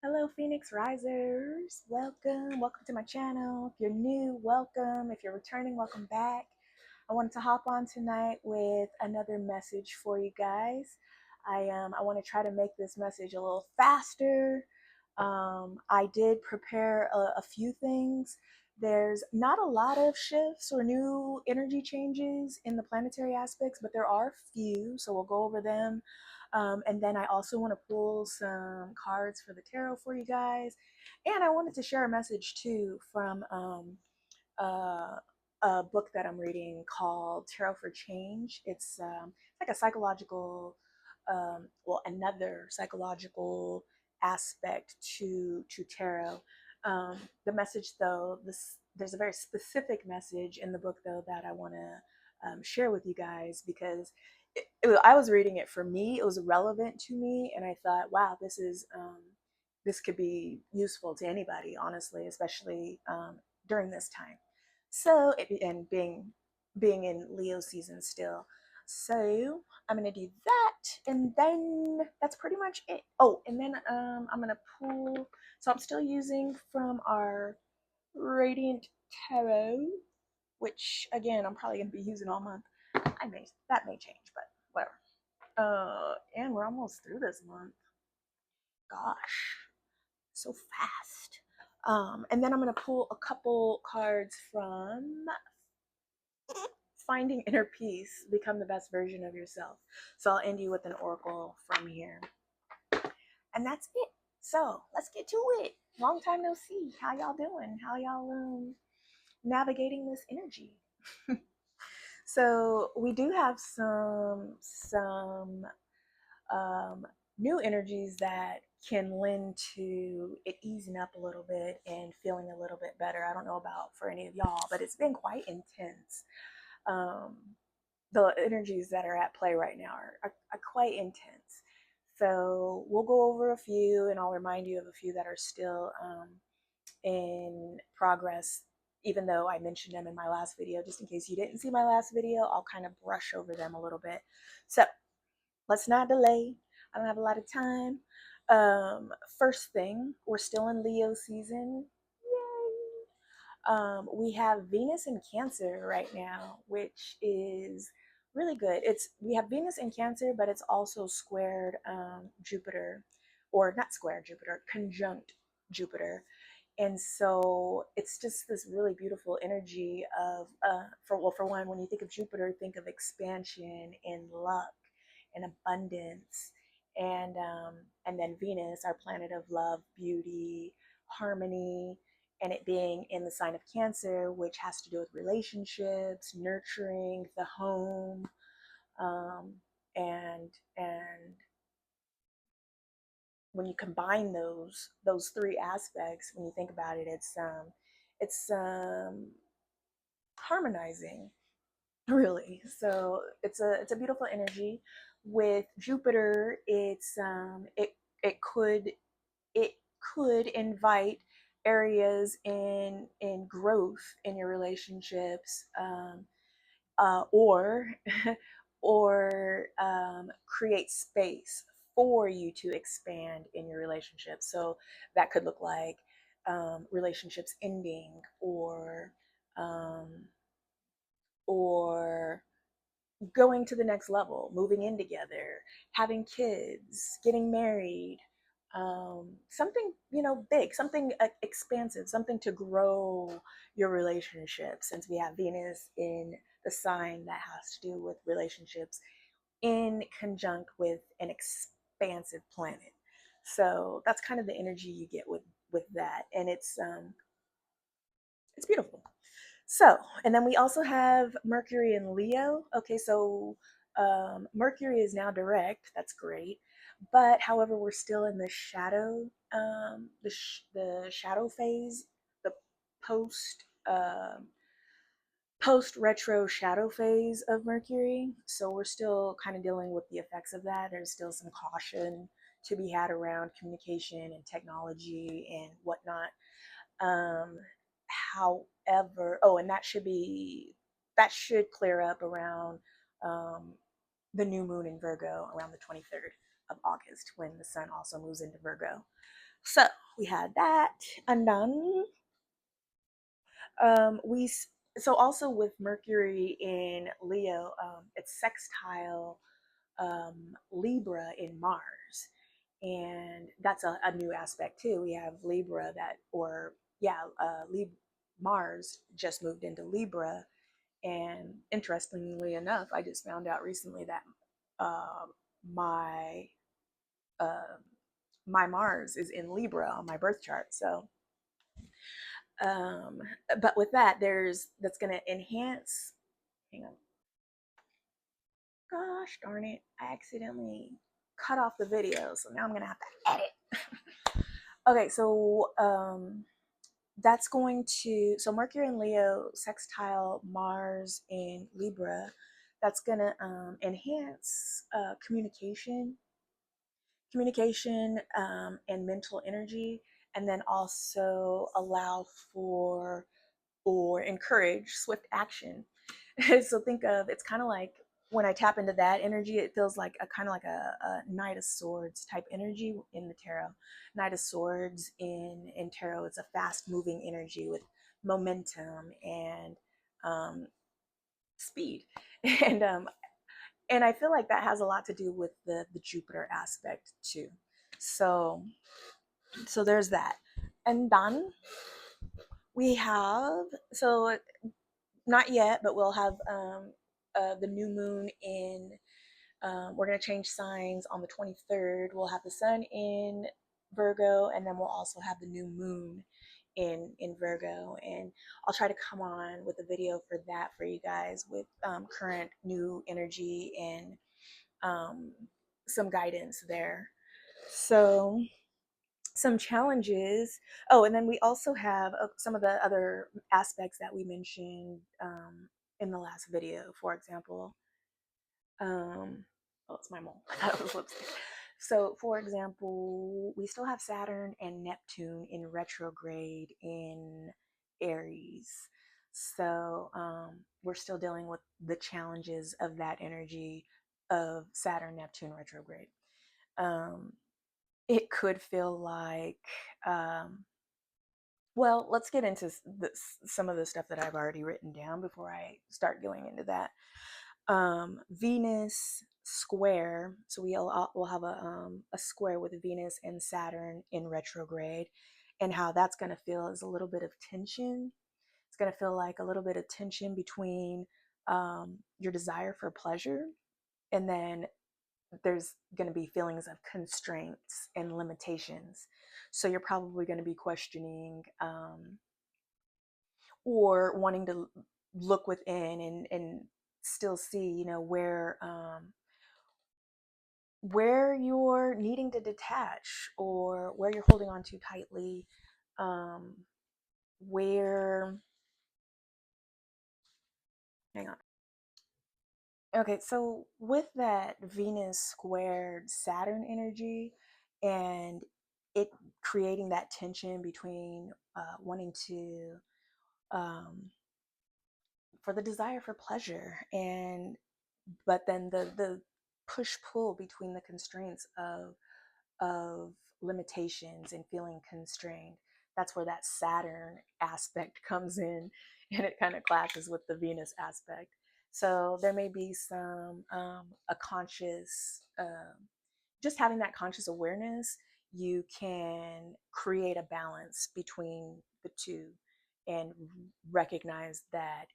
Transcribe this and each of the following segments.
Hello, Phoenix Risers. Welcome to my channel. If you're new, welcome. If you're returning, welcome back. I wanted to hop on tonight with another message for you guys. I want to try to make this message a little faster. I did prepare a few things. There's not a lot of shifts or new energy changes in the planetary aspects, but there are a few, so we'll go over them. And then I also want to pull some cards for the tarot for you guys. And I wanted to share a message too from uh, a book that I'm reading called Tarot for Change. It's like a psychological, another psychological aspect to tarot. The message, though, there's a very specific message in the book, though, that I want to share with you guys because I was reading it for me. It was relevant to me, and I thought, wow, this could be useful to anybody, honestly, especially during this time. So, and being in Leo season still. So I'm gonna do that, and then that's pretty much it. Oh, and then I'm gonna pull. So I'm still using from our Radiant Tarot, which again I'm probably gonna be using all month. That may change, but whatever. And we're almost through this month. Gosh, so fast. And then I'm gonna pull a couple cards from Finding Inner Peace, Become the Best Version of Yourself. So I'll end you with an oracle from here. And that's it. So let's get to it. Long time no see. How y'all doing? How y'all navigating this energy? So we do have some new energies that can lend to it easing up a little bit and feeling a little bit better. I don't know about for any of y'all, but it's been quite intense. Um, the energies that are at play right now are quite intense. So we'll go over a few, and I'll remind you of a few that are still in progress, even though I mentioned them in my last video. Just in case you didn't see my last video, I'll kind of brush over them a little bit. So let's not delay. I don't have a lot of time. First thing, we're still in Leo season. Yay! We have Venus in Cancer right now, which is really good. It's we have Venus in Cancer, but it's also squared Jupiter, or not squared Jupiter, conjunct Jupiter. And so it's just this really beautiful energy of for one, when you think of Jupiter, think of expansion and luck and abundance, and then Venus, our planet of love, beauty, harmony, and it being in the sign of Cancer, which has to do with relationships, nurturing the home, um, and when you combine those three aspects, when you think about it, it's harmonizing, really. So it's a beautiful energy. With Jupiter, it it could invite areas in growth in your relationships, or create space for you to expand in your relationship. So that could look like relationships ending, um, or going to the next level, moving in together, having kids, getting married, something, big, something expansive, something to grow your relationship, since we have Venus in the sign that has to do with relationships in conjunct with an expansive planet. So that's kind of the energy you get with that, and it's beautiful. So, and then we also have Mercury in Leo. Okay, so Mercury is now direct. That's great. But however, we're still in the shadow, the shadow phase, the post post retro shadow phase of Mercury. So we're still kind of dealing with the effects of that. There's still some caution to be had around communication and technology and whatnot. Um, However, oh, and that should clear up around um, the new moon in Virgo around the 23rd of August, when the sun also moves into Virgo. So we had that, and then we so also with Mercury in Leo, it's sextile Libra in Mars, and that's a new aspect too. We have Libra that, or yeah, Mars just moved into Libra, and interestingly enough, I just found out recently that uh, my uh, my Mars is in Libra on my birth chart. So, um, but with that, that's going to enhance. Hang on, gosh darn it! I accidentally cut off the video, so now I'm going to have to edit. Okay, so that's going to, so Mercury in Leo sextile Mars in Libra, that's going to enhance and mental energy, and then also allow for or encourage swift action. So think of, it's kind of like when I tap into that energy, it feels like a kind of like a Knight of Swords type energy in the tarot. Knight of Swords in tarot, it's a fast moving energy with momentum and speed, and and I feel like that has a lot to do with the Jupiter aspect too. So there's that, and then we have, so not yet, but we'll have the new moon in. We're going to change signs on the 23rd. We'll have the sun in Virgo, and then we'll also have the new moon in Virgo. And I'll try to come on with a video for that for you guys with current new energy and um, some guidance there. So some challenges. Oh, and then we also have some of the other aspects that we mentioned in the last video. For example, oh, it's my mole. I thought it was lipstick. So, for example, we still have Saturn and Neptune in retrograde in Aries. So, we're still dealing with the challenges of that energy of Saturn Neptune retrograde. Um, it could feel like, um, well, let's get into some of the stuff that I've already written down before I start going into that. Venus square. So we'll have a square with Venus and Saturn in retrograde, and how that's going to feel is a little bit of tension. It's going to feel like a little bit of tension between your desire for pleasure, and then there's going to be feelings of constraints and limitations. So you're probably going to be questioning or wanting to look within and still see, where you're needing to detach or where you're holding on too tightly, um, where, hang on. Okay, so with that Venus squared Saturn energy and it creating that tension between wanting to, um, for the desire for pleasure, and but then the push pull between the constraints of limitations and feeling constrained. That's where that Saturn aspect comes in, and it kind of clashes with the Venus aspect. So there may be some a conscious, just having that conscious awareness. You can create a balance between the two, and recognize that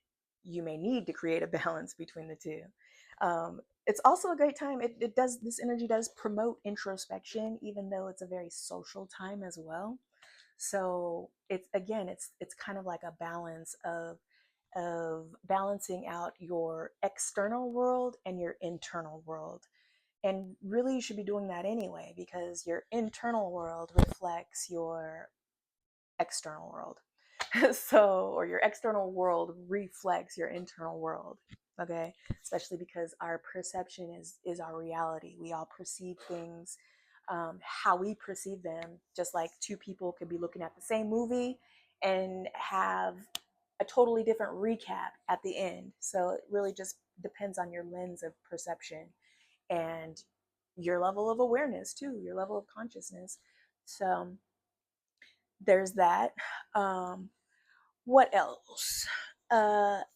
you may need to create a balance between the two. It's also a great time. It does, this energy does promote introspection, even though it's a very social time as well. So it's, again, it's kind of like a balance of balancing out your external world and your internal world. And really, you should be doing that anyway, because your internal world reflects your external world. So, or your external world reflects your internal world. Okay, especially because our perception is our reality. We all perceive things how we perceive them. Just like two people could be looking at the same movie and have a totally different recap at the end. So it really just depends on your lens of perception and your level of awareness too, your level of consciousness. So there's that. Um, what else?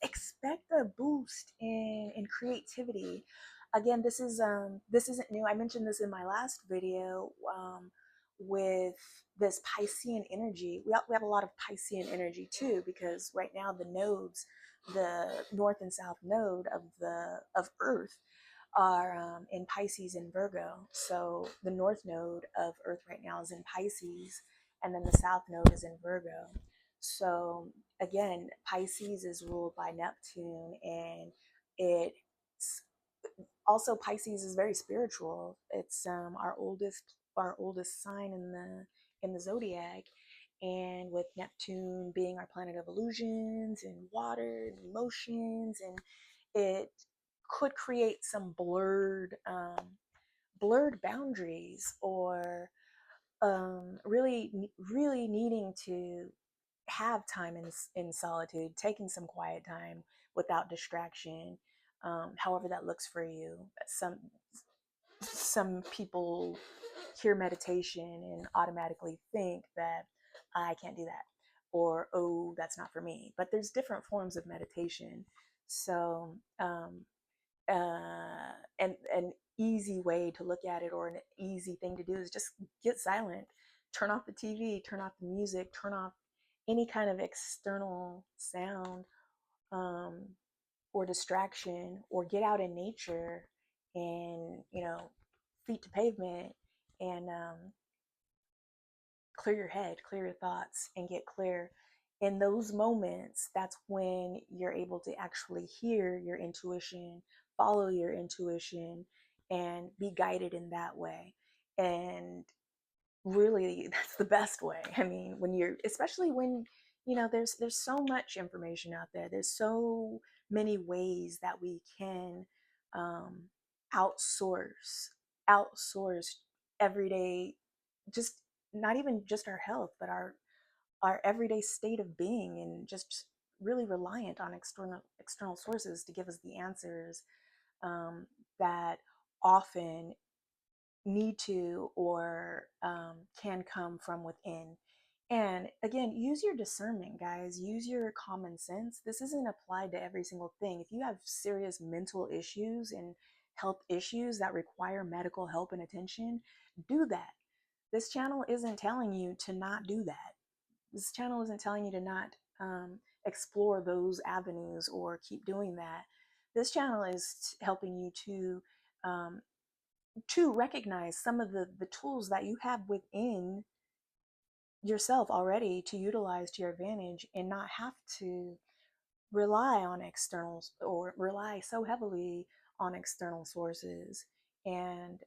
Expect a boost in creativity. Again, this isn't new. I mentioned this in my last video, with this Piscean energy. We have a lot of Piscean energy too, because right now the nodes, the north and south node of Earth, are in Pisces and Virgo. So the north node of Earth right now is in Pisces, and then the south node is in Virgo. So again, Pisces is ruled by Neptune, and it's also, Pisces is very spiritual. It's our oldest sign in the zodiac, and with Neptune being our planet of illusions and water and emotions, and it could create some blurred boundaries, or really needing to have time in solitude, taking some quiet time without distraction, however that looks for you. Some people hear meditation and automatically think that I can't do that, or oh, that's not for me. But there's different forms of meditation. So and an easy way to look at it, or an easy thing to do, is just get silent, turn off the TV, turn off the music, turn off any kind of external sound, um, or distraction, or get out in nature, and feet to pavement, and clear your head, clear your thoughts, and get clear. In those moments, that's when you're able to actually hear your intuition, follow your intuition, and be guided in that way. And really, that's the best way. I mean, when you're, especially when, there's so much information out there. There's so many ways that we can um, outsource, outsource everyday, just not even just our health, but our everyday state of being, and just really reliant on external sources to give us the answers, that often need to, or can come from within. And again, use your discernment, guys. Use your common sense. This isn't applied to every single thing. If you have serious mental issues and health issues that require medical help and attention, do that. This channel isn't telling you to not do that. This channel isn't telling you to not explore those avenues or keep doing that. This channel is helping you um, to recognize some of the tools that you have within yourself already to utilize to your advantage, and not have to rely on externals, or rely so heavily on external sources, and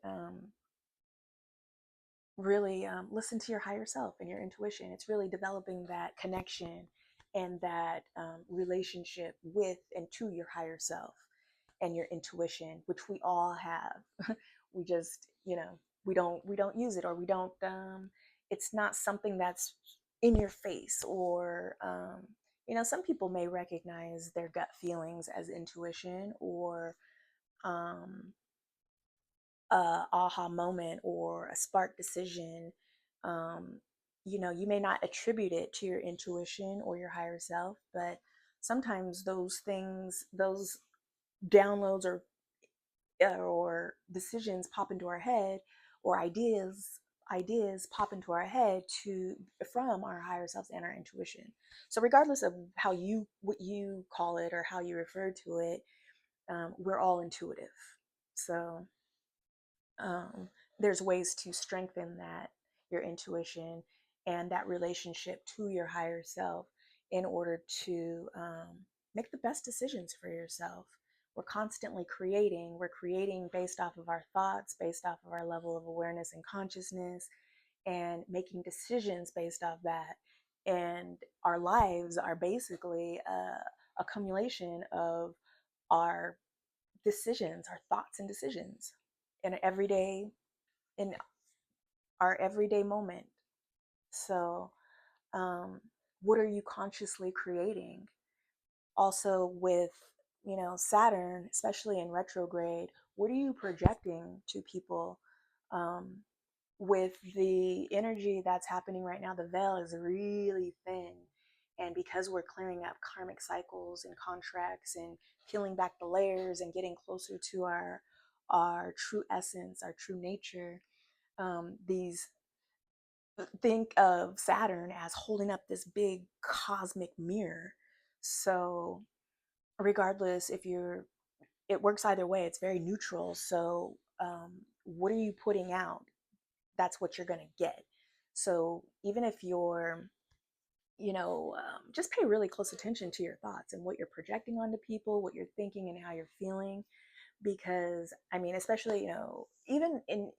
really listen to your higher self and your intuition. It's really developing that connection and that relationship with and to your higher self and your intuition, which we all have. We just, we don't use it, or we don't. It's not something that's in your face, or some people may recognize their gut feelings as intuition, or um, aha moment, or a spark decision. um, you may not attribute it to your intuition or your higher self, but sometimes those things, those downloads, or decisions pop into our head, or ideas pop into our head to from our higher selves and our intuition. So regardless of what you call it, or how you refer to it, we're all intuitive. So there's ways to strengthen that, your intuition, and that relationship to your higher self, in order to make the best decisions for yourself. We're constantly creating. We're creating based off of our thoughts, based off of our level of awareness and consciousness, and making decisions based off that. And our lives are basically a accumulation of our decisions, our thoughts and decisions, in everyday in our everyday moment. So, what are you consciously creating? Also, with Saturn, especially in retrograde, what are you projecting to people? Um, with the energy that's happening right now, the veil is really thin. And because we're clearing up karmic cycles and contracts and peeling back the layers and getting closer to our true essence, our true nature, these think of Saturn as holding up this big cosmic mirror. So regardless if you're, it works either way. It's very neutral. So what are you putting out? That's what you're going to get. So even if you're, just pay really close attention to your thoughts and what you're projecting onto people, what you're thinking and how you're feeling. Because I mean, especially, even in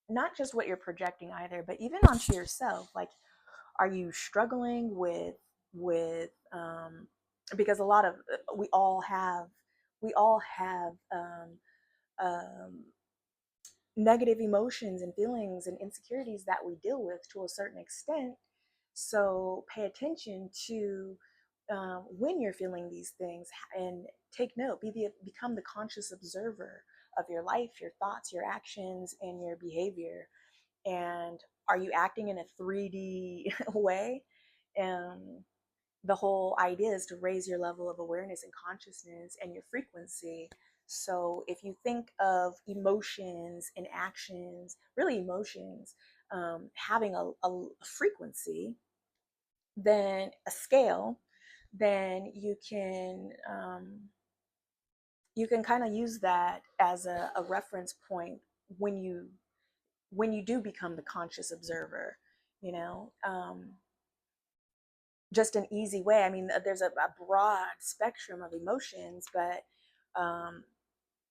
not just what you're projecting either, but even onto yourself. Like, are you struggling with because a lot of we all have um, negative emotions and feelings and insecurities that we deal with to a certain extent. So pay attention to when you're feeling these things and take note. Become the conscious observer of your life, your thoughts, your actions, and your behavior. And are you acting in a 3D way? Um, the whole idea is to raise your level of awareness and consciousness and your frequency. So if you think of emotions and actions, really emotions, having a frequency, then a scale, then you can kind of use that as a reference point when you do become the conscious observer, you know. Just an easy way. I mean, there's a broad spectrum of emotions, but um,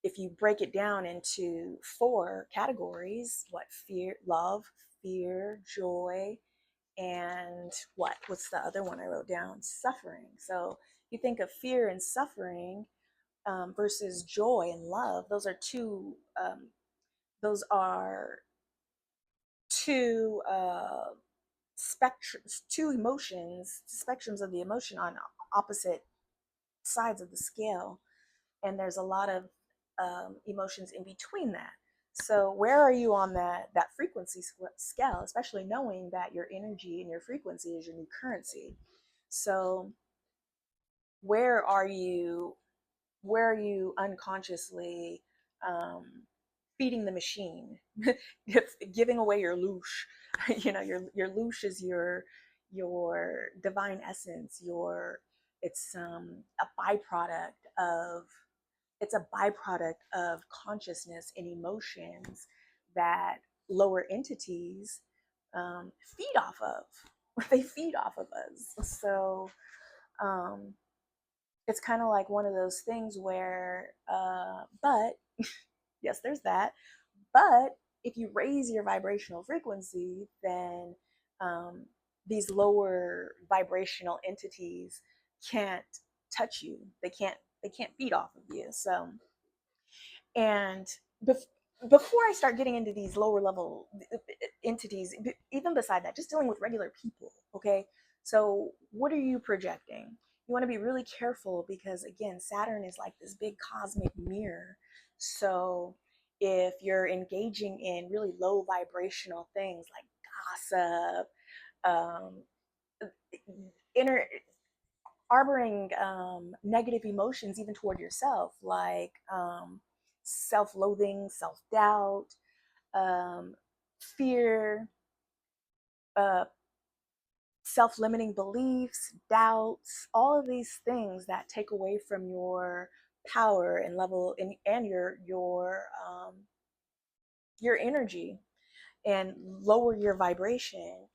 if you break it down into four categories, fear, love, fear, joy, and what's the other one I wrote down? Suffering. So you think of fear and suffering versus joy and love. Those are two spectrums, two emotions, spectrums of the emotion on opposite sides of the scale, and there's a lot of emotions in between that. So where are you on that frequency scale, especially knowing that your energy and your frequency is your new currency? So where are you where are you unconsciously um, feeding the machine, giving away your loosh? Your loosh is your divine essence. A byproduct of it's a byproduct of consciousness and emotions that lower entities feed off of. They feed off of us. So um, it's kind of like one of those things where, but yes, there's that. But if you raise your vibrational frequency, then um, these lower vibrational entities can't touch you. They can't feed off of you. So, and before I start getting into these lower level entities, even beside that, just dealing with regular people, okay? So, what are you projecting? You want to be really careful because, again, Saturn is like this big cosmic mirror. So, if you're engaging in really low vibrational things like gossip, um, inner harboring negative emotions even toward yourself, like self-loathing, self-doubt, um, fear, uh, self-limiting beliefs, doubts, all of these things that take away from your power and level and your energy and lower your vibration.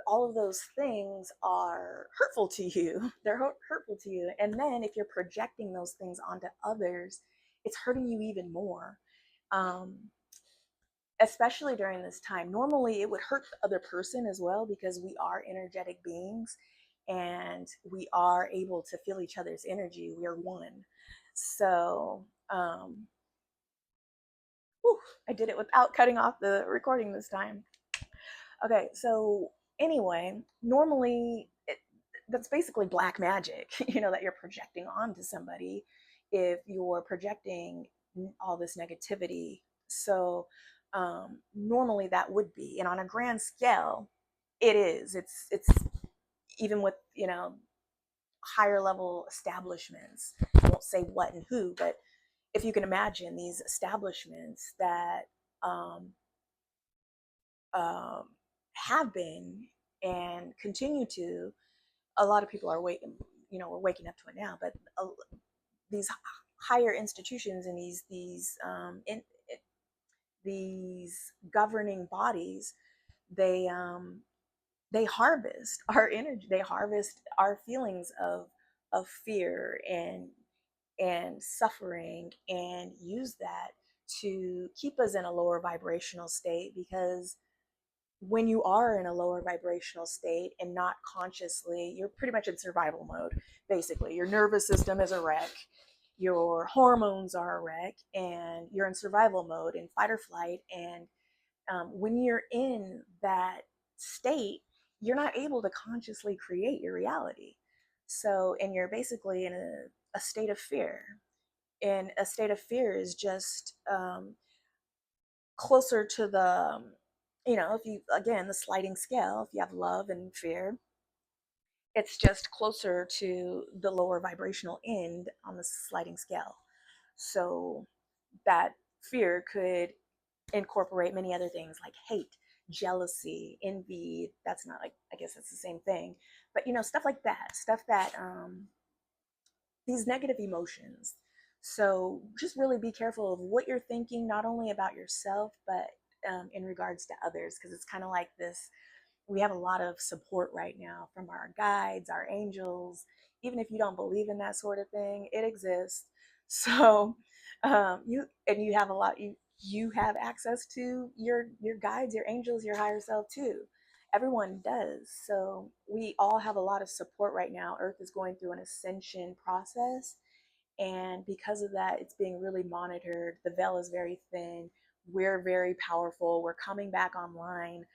All of those things are hurtful to you. They're hurtful to you. And then if you're projecting those things onto others, it's hurting you even more. Um, Especially during this time. Normally, it would hurt the other person as well because we are energetic beings and we are able to feel each other's energy. We are one. So, whew, I did it without cutting off the recording this time. Okay, so anyway, normally that's basically black magic, that you're projecting onto somebody if you're projecting all this negativity. So normally that would be. And on a grand scale, it is. It's even with, higher level establishments. I won't say what and who, but if you can imagine these establishments that um, um, have been and continue to, a lot of people are waking, we're waking up to it now, but these higher institutions and these governing bodies, they they harvest our energy, they harvest our feelings of fear and suffering, and use that to keep us in a lower vibrational state. Because when you are in a lower vibrational state and not consciously, you're pretty much in survival mode. Basically, your nervous system is a wreck, your hormones are a wreck, and you're in survival mode, in fight or flight. And when you're in that state, you're not able to consciously create your reality. So, and you're basically in a state of fear. And a state of fear is just closer to the, if you, again, the sliding scale, if you have love and fear, it's just closer to the lower vibrational end on the sliding scale. So that fear could incorporate many other things like hate, jealousy, envy. That's not, like, I guess it's the same thing, but stuff like that, stuff that these negative emotions. So just really be careful of what you're thinking, not only about yourself, but in regards to others, because it's kind of like this. We have a lot of support right now from our guides, our angels. Even if you don't believe in that sort of thing, it exists. So you have a lot. You have access to your guides, your angels, your higher self too. Everyone does. So we all have a lot of support right now. Earth is going through an ascension process, and because of that, it's being really monitored. The veil is very thin. We're very powerful. We're coming back online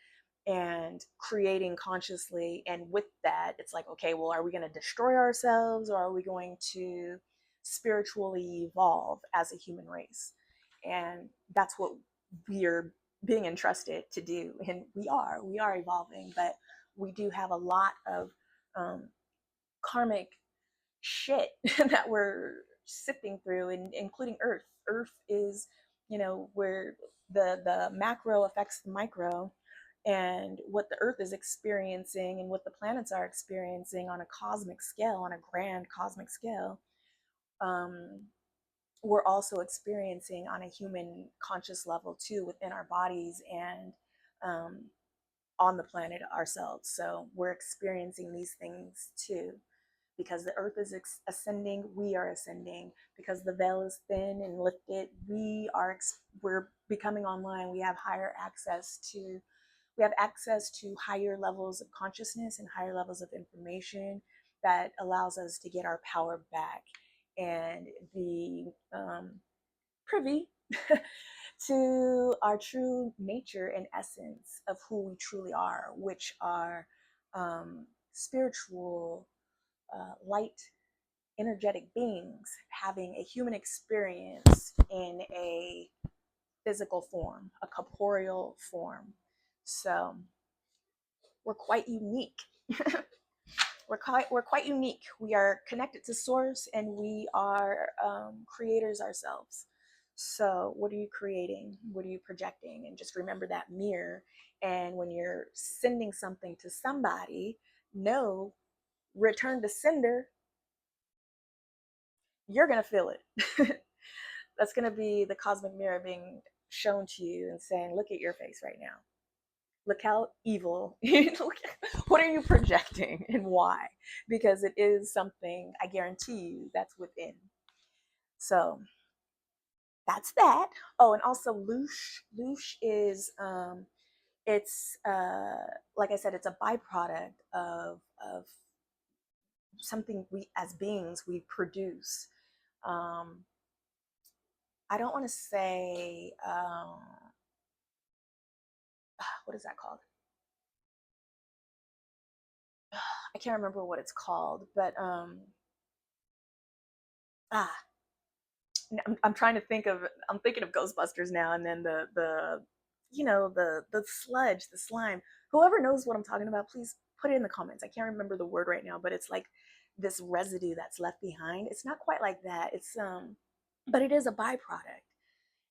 and creating consciously. And with that, it's like, okay, well, are we going to destroy ourselves, or are we going to spiritually evolve as a human race? And that's what we're being entrusted to do. And we are evolving, but we do have a lot of karmic shit that we're sifting through, and including Earth is, where the macro affects the micro. And what the Earth is experiencing and what the planets are experiencing on a cosmic scale, on a grand cosmic scale, um, we're also experiencing on a human conscious level too, within our bodies, and um, on the planet ourselves. So we're experiencing these things too. Because the earth is ascending, we are ascending. Because the veil is thin and lifted, we're becoming online. We have access to higher levels of consciousness and higher levels of information that allows us to get our power back and be privy to our true nature and essence of who we truly are, which are spiritual, light, energetic beings having a human experience in a physical form, a corporeal form. So we're quite unique. we're quite unique. We are connected to source, and we are creators ourselves. So what are you creating? What are you projecting? And just remember that mirror. And when you're sending something to somebody, no, return to sender, you're going to feel it. That's going to be the cosmic mirror being shown to you and saying, look at your face right now. Look how evil. What are you projecting and why? Because it is something, I guarantee you, that's within. So that's that. Oh, and also Loosh. Loosh is, it's, like I said, it's a byproduct of something we, as beings, we produce. Um, I don't want to say, what is that called? I can't remember what it's called, but ah, I'm trying to think of. I'm thinking of Ghostbusters now, and then the the sludge, the slime. Whoever knows what I'm talking about, please put it in the comments. I can't remember the word right now, but it's like this residue that's left behind. It's not quite like that. It's but it is a byproduct.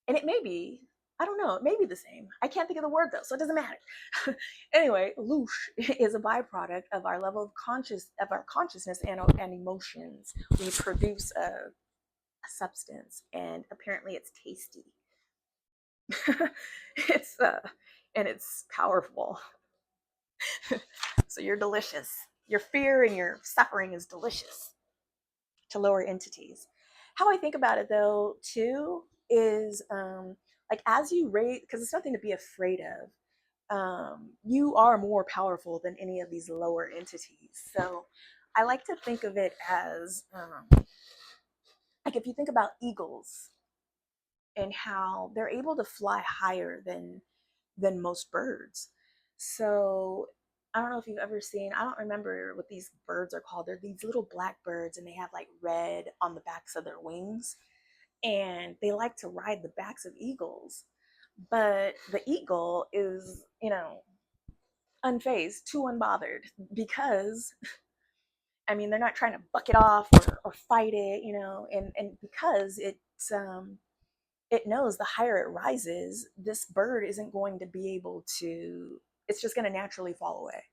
And it may be, I don't know, it may be the same. I can't think of the word though, so it doesn't matter. Anyway, loosh is a byproduct of our level of our consciousness and emotions. We produce a substance, and apparently it's tasty. it's and it's powerful. So you're delicious. Your fear and your suffering is delicious to lower entities. How I think about it though, too, is like as you raise, because it's nothing to be afraid of. You are more powerful than any of these lower entities. So I like to think of it as like if you think about eagles and how they're able to fly higher than most birds. So I don't know if you've ever seen, I don't remember what these birds are called. They're these little black birds and they have like red on the backs of their wings. And they like to ride the backs of eagles. But the eagle is, unfazed, too unbothered because I mean they're not trying to buck it off or fight it, and because it knows the higher it rises, this bird isn't going to be able to, it's just going to naturally fall away.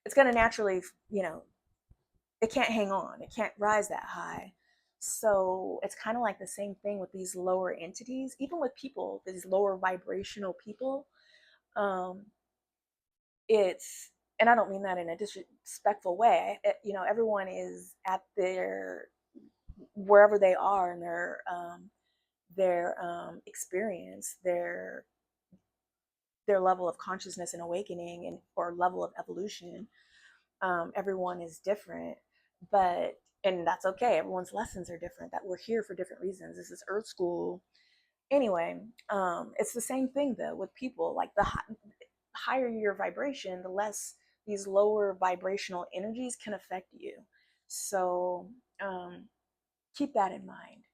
It's going to naturally, it can't hang on, it can't rise that high. So it's kind of like the same thing with these lower entities, even with people, these lower vibrational people. Um, it's, and I don't mean that in a disrespectful way. Everyone is at their, wherever they are in their experience, their level of consciousness and awakening and or level of evolution. Everyone is different, but and that's okay. Everyone's lessons are different. That we're here for different reasons. This is Earth School. Anyway, it's the same thing though with people. Like the higher your vibration, the less these lower vibrational energies can affect you. So keep that in mind.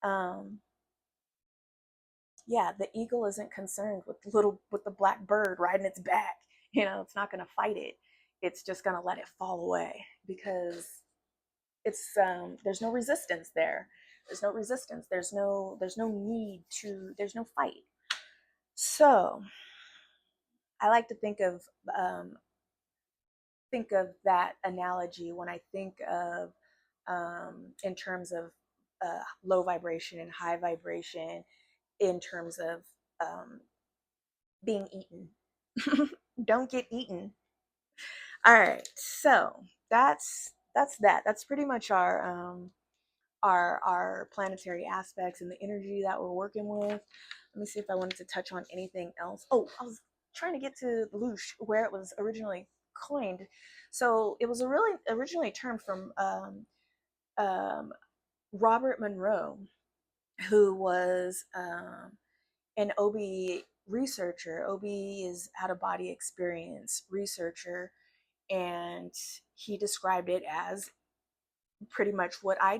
Um, yeah, the eagle isn't concerned with the black bird riding its back. It's not going to fight it. It's just going to let it fall away because it's there's no resistance there. There's no resistance. There's no need to. There's no fight. So I like to um, think of that analogy when I think of in terms of low vibration and high vibration in terms of um, being eaten. Don't get eaten. All right, so that's that. That's pretty much our planetary aspects and the energy that we're working with. Let me see if I wanted to touch on anything else. Oh, I was trying to get to Loosh, where it was originally coined. So it was originally termed from um, Robert Monroe, who was an OB researcher. OB is out of body experience researcher, and he described it as pretty much what I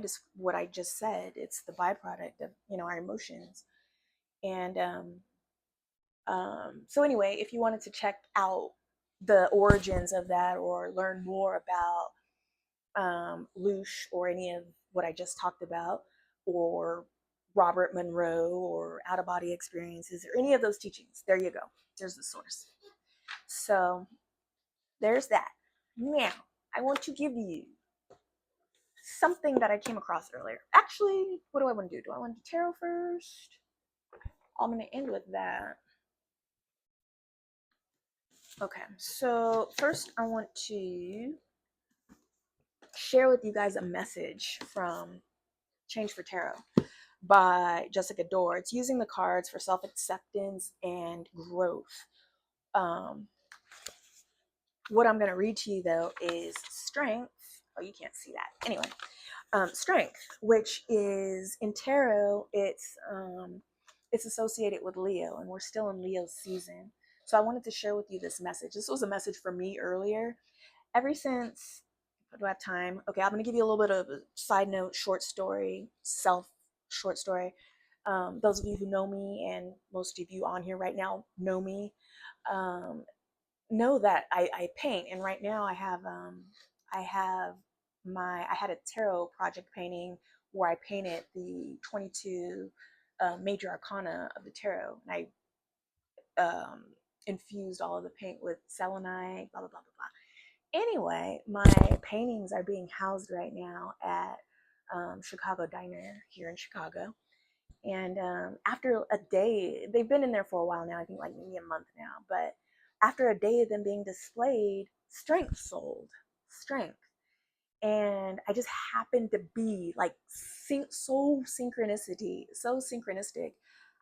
just said. It's the byproduct of our emotions. And so anyway, if you wanted to check out the origins of that or learn more about Loosh or any of what I just talked about, or Robert Monroe or out of body experiences or any of those teachings, there you go. There's the source. So there's that. Now, I want to give you something that I came across earlier. Actually, what do I want to do? Do I want to do tarot first? I'm going to end with that. Okay, so first I want to share with you guys a message from Change for Tarot by Jessica Dorr. It's using the cards for self-acceptance and growth. What I'm going to read to you though is strength. Oh, you can't see that. Anyway, strength, which is in tarot, it's associated with Leo, and we're still in Leo's season. So I wanted to share with you this message. This was a message for me earlier. Ever since, do I have time? Okay, I'm going to give you a little bit of a side note, short story, short story. Those of you who know me, and most of you on here right now know me, um, know that I paint. And right now I have I had a tarot project painting where I painted the 22 major arcana of the tarot, and I infused all of the paint with selenite, blah blah blah blah blah. Anyway, my paintings are being housed right now at Chicago Diner here in Chicago. And after a day, they've been in there for a while now, I think like maybe a month now. But after a day of them being displayed, strength sold. Strength. And I just happened to be like so synchronistic.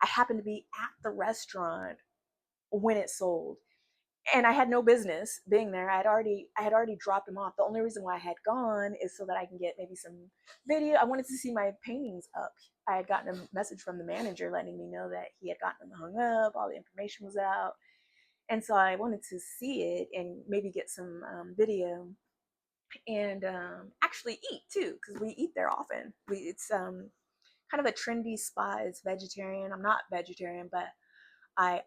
I happened to be at the restaurant when it sold, and I had no business being there. I had already dropped them off. The only reason why I had gone is so that I can get maybe some video. I wanted to see my paintings up. I had gotten a message from the manager letting me know that he had gotten them hung up, all the information was out, and so I wanted to see it and maybe get some video and actually eat too, because we eat there often. It's kind of a trendy spot. It's vegetarian. I'm not vegetarian, but I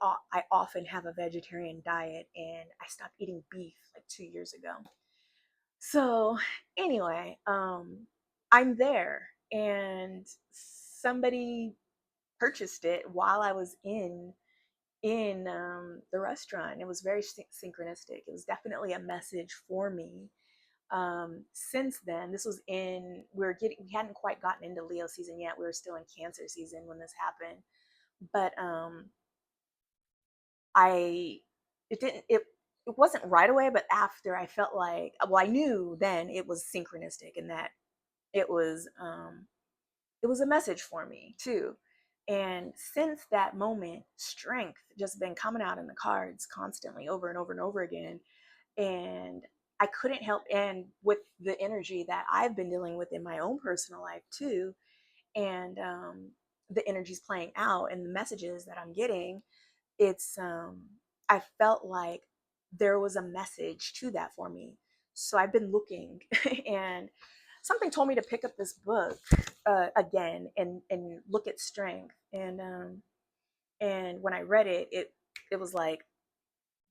often have a vegetarian diet, and I stopped eating beef like 2 years ago. So anyway, I'm there, and somebody purchased it while I was in the restaurant. It was very synchronistic. It was definitely a message for me. Since then, this was in we hadn't quite gotten into Leo season yet. We were still in Cancer season when this happened, but I it didn't it wasn't right away, but after I felt like, well, I knew then it was synchronistic, and that it was um it was a message for me too. And since that moment, strength just been coming out in the cards constantly over and over and over again. And I couldn't help, and with the energy that I've been dealing with in my own personal life too, and the energy's playing out and the messages that I'm getting, it's I felt like there was a message to that for me. So I've been looking and something told me to pick up this book again and look at strength. And when I read it, it was like,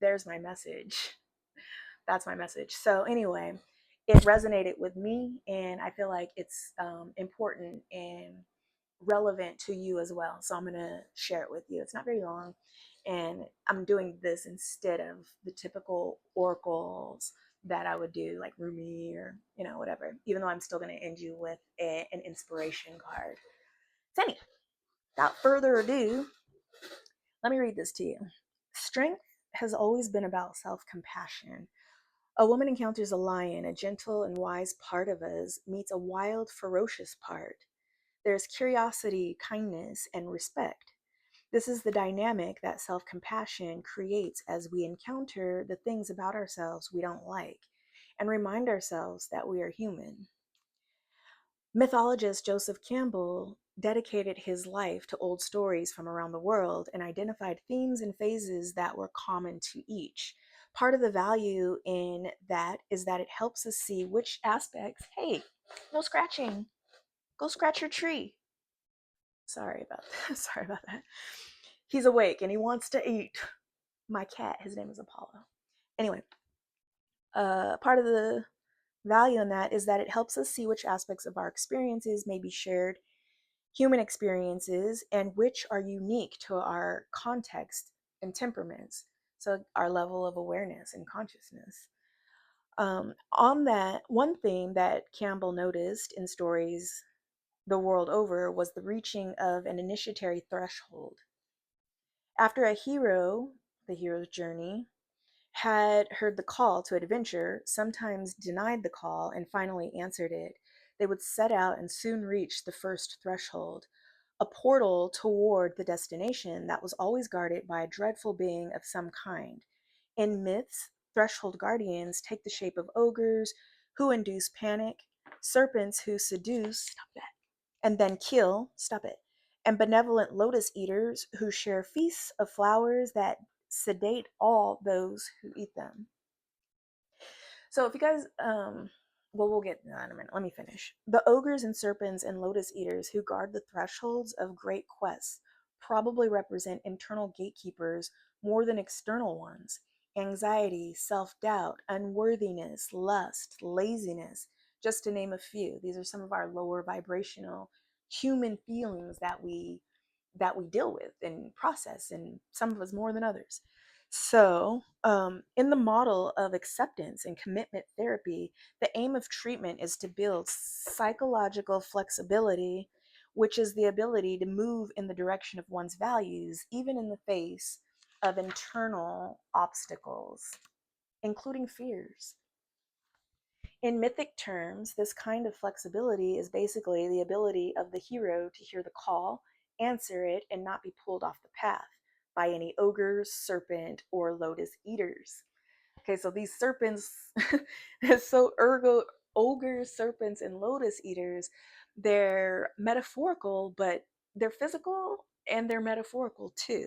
there's my message. That's my message. So anyway, it resonated with me, and I feel like it's important and relevant to you as well. So I'm going to share it with you. It's not very long, and I'm doing this instead of the typical oracles that I would do, like Rumi or, whatever, even though I'm still going to end you with an inspiration card. So anyway, without further ado, let me read this to you. Strength has always been about self-compassion. A woman encounters a lion, a gentle and wise part of us meets a wild, ferocious part. There's curiosity, kindness, and respect. This is the dynamic that self compassion creates as we encounter the things about ourselves we don't like and remind ourselves that we are human. Mythologist Joseph Campbell dedicated his life to old stories from around the world and identified themes and phases that were common to each. Part of the value in that is that it helps us see which aspects, hey, no scratching, go scratch your tree. Sorry about that. Sorry about that. He's awake and he wants to eat. My cat, his name is Apollo. Anyway, part of the value in that is that it helps us see which aspects of our experiences may be shared human experiences and which are unique to our context and temperaments. So, our level of awareness and consciousness. On that, one thing that Campbell noticed in stories the world over was the reaching of an initiatory threshold. After a hero, the hero's journey, had heard the call to adventure, sometimes denied the call, and finally answered it, they would set out and soon reach the first threshold, a portal toward the destination that was always guarded by a dreadful being of some kind. In myths, threshold guardians take the shape of ogres who induce panic, serpents who seduce, stop that, and then kill, stop it, and benevolent lotus eaters who share feasts of flowers that sedate all those who eat them. So if you guys well, we'll get to that in a minute. Let me finish. The ogres and serpents and lotus eaters who guard the thresholds of great quests probably represent internal gatekeepers more than external ones. Anxiety, self doubt, unworthiness, lust, laziness, just to name a few. These are some of our lower vibrational human feelings that we deal with and process, and some of us more than others. So, in the model of acceptance and commitment therapy, the aim of treatment is to build psychological flexibility, which is the ability to move in the direction of one's values, even in the face of internal obstacles, including fears. In mythic terms, this kind of flexibility is basically the ability of the hero to hear the call, answer it, and not be pulled off the path by any ogres, serpent, or lotus eaters. Okay, so these serpents, so ergo, ogres, serpents, and lotus eaters, they're metaphorical, but they're physical and they're metaphorical too.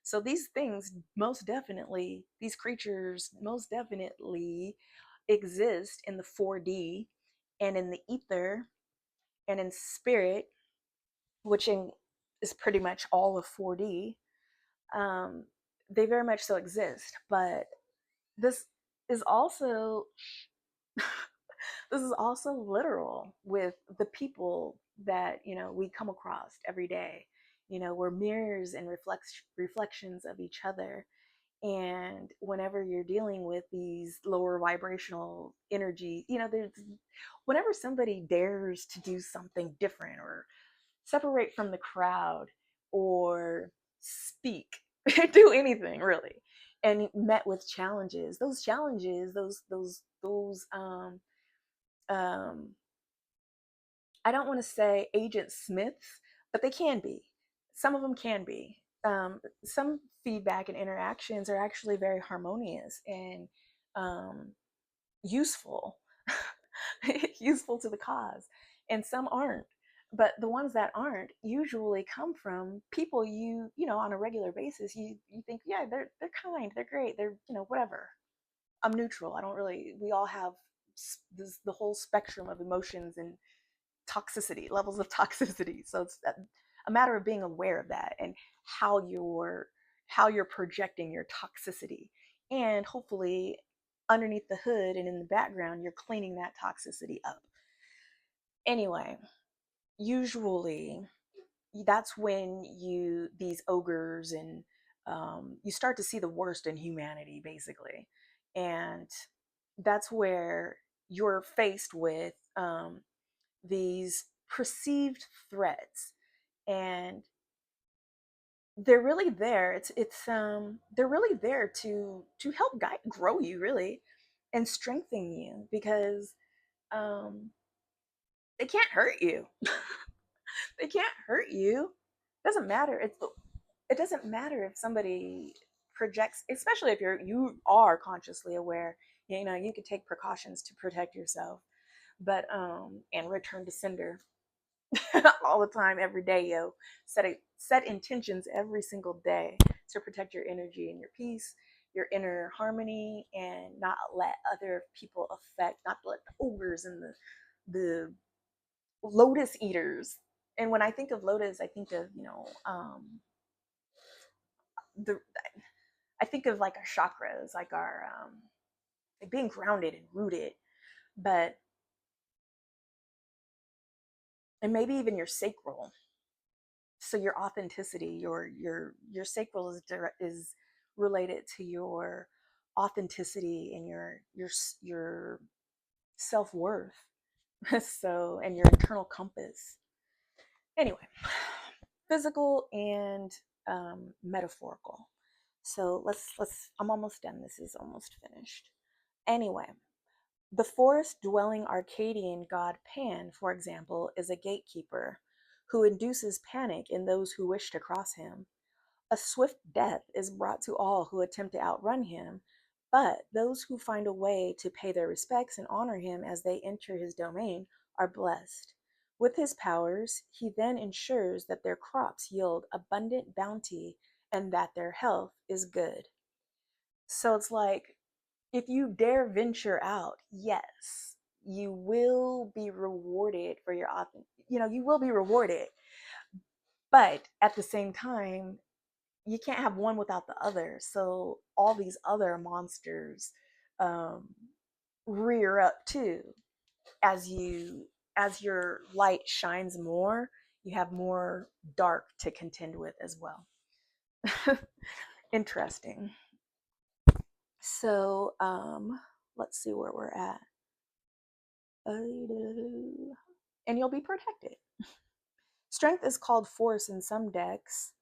So these things, most definitely, these creatures most definitely exist in the 4D and in the ether and in spirit, which is pretty much all of 4D. Um, they very much so exist, but this is also this is also literal with the people that we come across every day. We're mirrors and reflections of each other, and whenever you're dealing with these lower vibrational energy, there's whenever somebody dares to do something different or separate from the crowd or speak, do anything really, and met with challenges, those um I don't want to say agent smiths, but they can be. Some of them can be. Some feedback and interactions are actually very harmonious and useful, useful to the cause, and some aren't. But the ones that aren't usually come from people on a regular basis. You think, yeah, they're kind, they're great, they're whatever. I'm neutral. I don't really. We all have the whole spectrum of emotions and toxicity, levels of toxicity. So it's a matter of being aware of that and how you're projecting your toxicity, and hopefully underneath the hood and in the background you're cleaning that toxicity up. Anyway, usually that's when these ogres and you start to see the worst in humanity, basically, and that's where you're faced with these perceived threats, and they're really there. It's they're really there to help guide, grow you really, and strengthen you, because um they can't hurt you. They can't hurt you. Doesn't matter. It doesn't matter if somebody projects, especially if you are consciously aware. You could take precautions to protect yourself, but and return to sender all the time, every day, yo. Set intentions every single day to protect your energy and your peace, your inner harmony, and not let other people affect, not let the ogres and the lotus eaters. And when I think of lotus, I think of the I think of like our chakras, like our like being grounded and rooted, but and maybe even your sacral. So your authenticity, your sacral is related to your authenticity and your self-worth. So, and your internal compass. Anyway, physical and metaphorical. So let's I'm almost done. This is almost finished. Anyway, the forest dwelling Arcadian god Pan, for example, is a gatekeeper who induces panic in those who wish to cross him. A swift death is brought to all who attempt to outrun him, but those who find a way to pay their respects and honor him as they enter his domain are blessed. With his powers, he then ensures that their crops yield abundant bounty and that their health is good. So it's like, if you dare venture out, yes, you will be rewarded for your you will be rewarded, but at the same time you can't have one without the other. So all these other monsters um, rear up too as your light shines more. You have more dark to contend with as well. Interesting. So let's see where we're at. And you'll be protected. Strength is called force in some decks.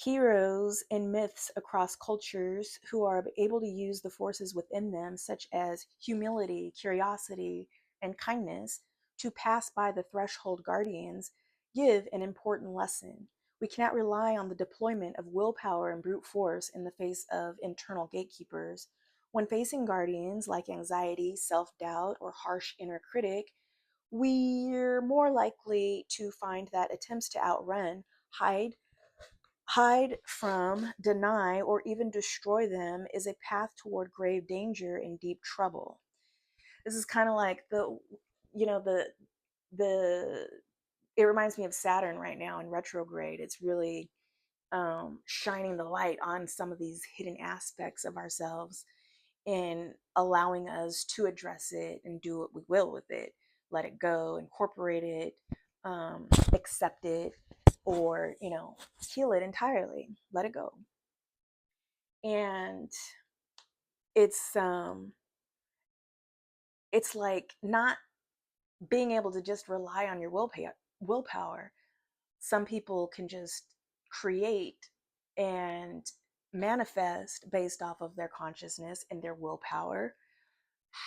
Heroes and myths across cultures who are able to use the forces within them, such as humility, curiosity, and kindness, to pass by the threshold guardians, give an important lesson. We cannot rely on the deployment of willpower and brute force in the face of internal gatekeepers. When facing guardians like anxiety, self doubt, or harsh inner critic, we're more likely to find that attempts to outrun, hide from, deny, or even destroy them is a path toward grave danger and deep trouble. This is kind of like you know, the, it reminds me of Saturn right now in retrograde. It's really shining the light on some of these hidden aspects of ourselves and allowing us to address it and do what we will with it. Let it go, incorporate it, accept it, or heal it entirely. Let it go. And it's it's like not being able to just rely on your willpower. Some people can just create and manifest based off of their consciousness and their willpower.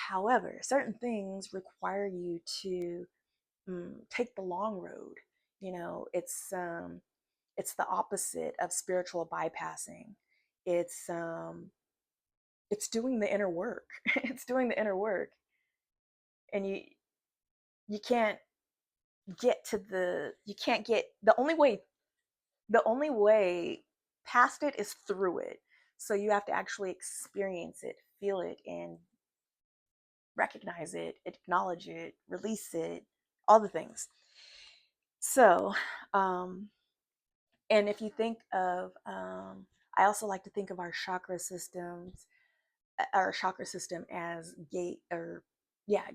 However, certain things require you to take the long road. It's the opposite of spiritual bypassing. It's it's doing the inner work. It's doing the inner work, and you can't get to you can't get the only way past it is through it. So you have to actually experience it, feel it, and recognize it, acknowledge it, release it, all the things. So and if you think of I also like to think of our chakra system as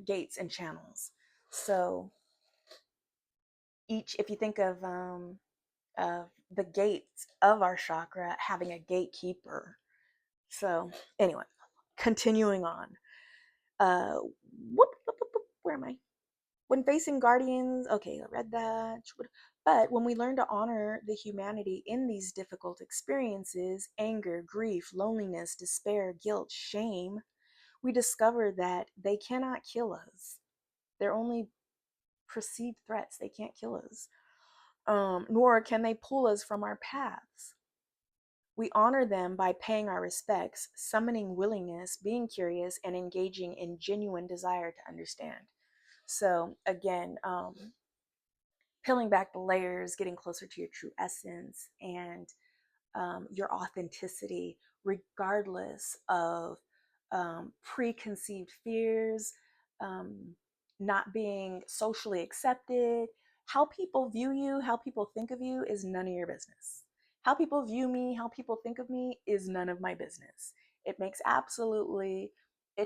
gates and channels. So if you think of the gates of our chakra having a gatekeeper. So anyway, continuing on. Where am I? When facing guardians, okay, I read that. But when we learn to honor the humanity in these difficult experiences, anger, grief, loneliness, despair, guilt, shame, we discover that they cannot kill us. They're only perceived threats. They can't kill us. Nor can they pull us from our paths. We honor them by paying our respects, summoning willingness, being curious, and engaging in genuine desire to understand. So again, peeling back the layers, getting closer to your true essence and your authenticity, regardless of preconceived fears, um, not being socially accepted. How people view you, how people think of you is none of your business. How people view me, how people think of me is none of my business. It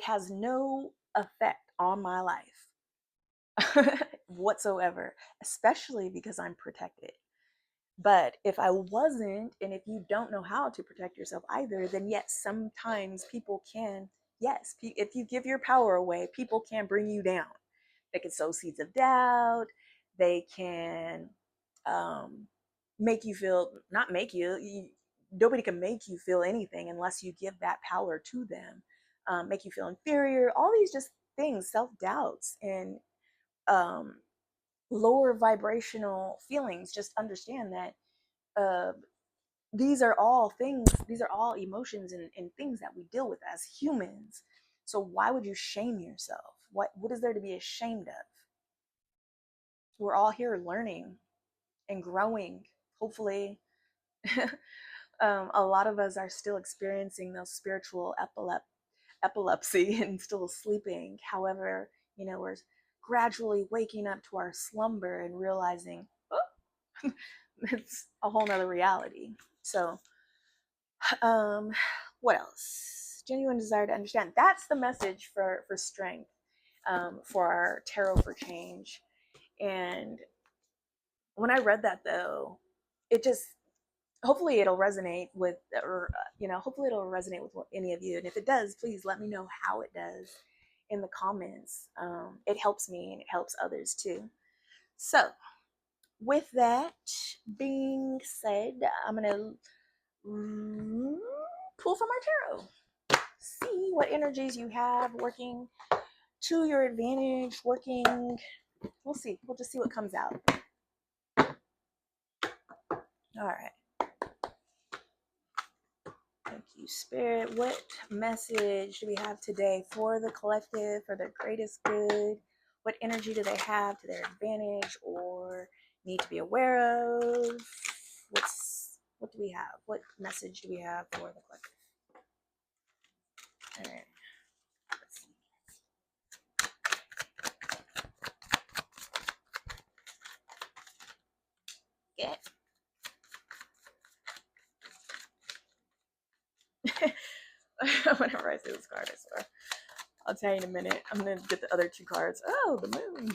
has no effect on my life whatsoever, especially because I'm protected. But if I wasn't, and if you don't know how to protect yourself either, then yes, sometimes people can, yes, if you give your power away, people can bring you down. They can sow seeds of doubt. They can make you feel, not make nobody can make you feel anything unless you give that power to them. Make you feel inferior, all these just things, self doubts, and um, lower vibrational feelings. Just understand that uh, these are all emotions and things that we deal with as humans. So why would you shame yourself? What is there to be ashamed of? We're all here learning and growing. Hopefully, a lot of us are still experiencing those spiritual epilepsy and still sleeping. However, We're gradually waking up to our slumber and realizing, oh, it's a whole nother reality. So, um, what else? Genuine desire to understand. That's the message for strength, for our tarot for change. And when I read that, though, it just, hopefully it'll resonate with, or hopefully it'll resonate with any of you. And if it does, please let me know how it does in the comments. It helps me and it helps others too. So with that being said, I'm gonna pull from our tarot, see what energies you have working to your advantage, working. We'll see. We'll just see what comes out. All right. Thank you, Spirit. What message do we have today for the collective, for their greatest good? What energy do they have to their advantage or need to be aware of? What do we have? What message do we have for the collective? All right. Let's see. Get. Whenever I see this card, I swear. I'll tell you in a minute. I'm gonna get the other two cards. Oh, the moon